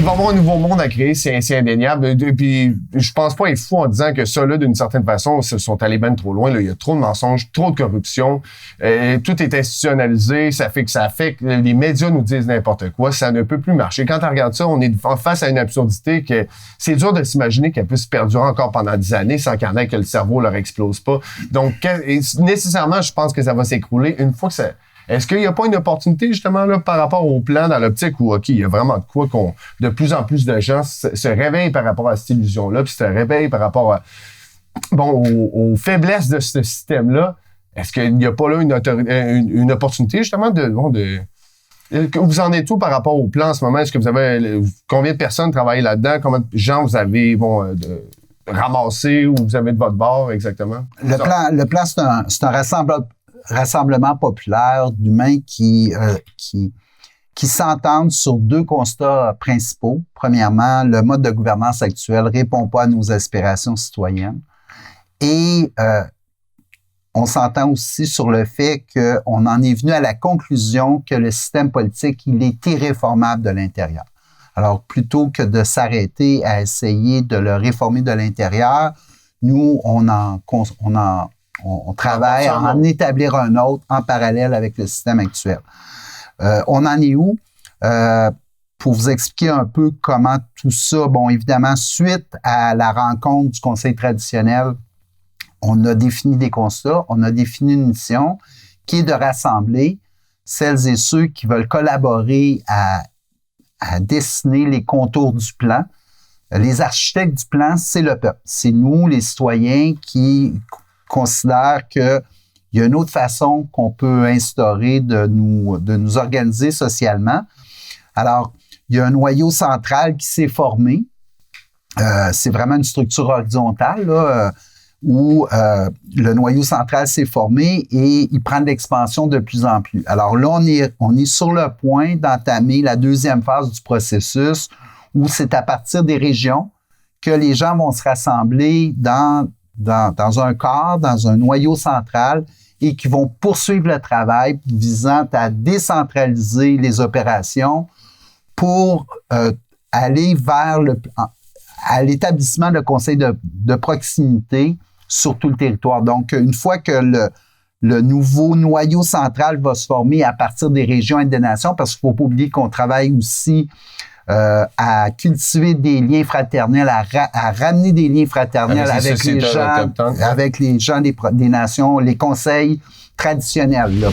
Il va y avoir un nouveau monde à créer, c'est indéniable. Et puis, je pense pas être fou en disant que ça, là, d'une certaine façon, se sont allés ben trop loin. Là. Il y a trop de mensonges, trop de corruption. Tout est institutionnalisé. Ça fait que les médias nous disent n'importe quoi. Ça ne peut plus marcher. Quand on regarde ça, on est face à une absurdité que c'est dur de s'imaginer qu'elle puisse perdurer encore pendant 10 années sans qu'il y en ait que le cerveau leur explose pas. Donc, nécessairement, je pense que ça va s'écrouler une fois que ça... Est-ce qu'il n'y a pas une opportunité, justement, là, par rapport au plan dans l'optique où, OK, il y a vraiment de quoi de plus en plus de gens se réveillent par rapport à cette illusion-là, puis se réveillent par rapport à, aux faiblesses de ce système-là. Est-ce qu'il n'y a pas là une opportunité, justement, vous en êtes où par rapport au plan en ce moment? Est-ce que vous avez, combien de personnes travaillent là-dedans? Combien de gens vous avez, ramassé ou vous avez de votre bord, exactement? Le plan, c'est un rassemblement populaire d'humains qui s'entendent sur deux constats principaux. Premièrement, le mode de gouvernance actuel répond pas à nos aspirations citoyennes. Et on s'entend aussi sur le fait qu'on en est venu à la conclusion que le système politique, il est irréformable de l'intérieur. Alors, plutôt que de s'arrêter à essayer de le réformer de l'intérieur, nous, on travaille à en établir un autre en parallèle avec le système actuel. On en est où? Pour vous expliquer un peu comment tout ça, évidemment, suite à la rencontre du Conseil traditionnel, on a défini des constats, on a défini une mission qui est de rassembler celles et ceux qui veulent collaborer à dessiner les contours du plan. Les architectes du plan, c'est le peuple. C'est nous, les citoyens, qui considèrent qu'il y a une autre façon qu'on peut instaurer de nous organiser socialement. Alors, il y a un noyau central qui s'est formé. C'est vraiment une structure horizontale, là, où le noyau central s'est formé et il prend de l'expansion de plus en plus. Alors là, on est sur le point d'entamer la deuxième phase du processus où c'est à partir des régions que les gens vont se rassembler dans un corps, dans un noyau central et qui vont poursuivre le travail visant à décentraliser les opérations pour aller vers à l'établissement de conseils de proximité sur tout le territoire. Donc, une fois que le nouveau noyau central va se former à partir des régions et des nations, parce qu'il ne faut pas oublier qu'on travaille aussi à cultiver des liens fraternels, à ramener des liens fraternels avec les gens des nations, les conseils traditionnels. Là.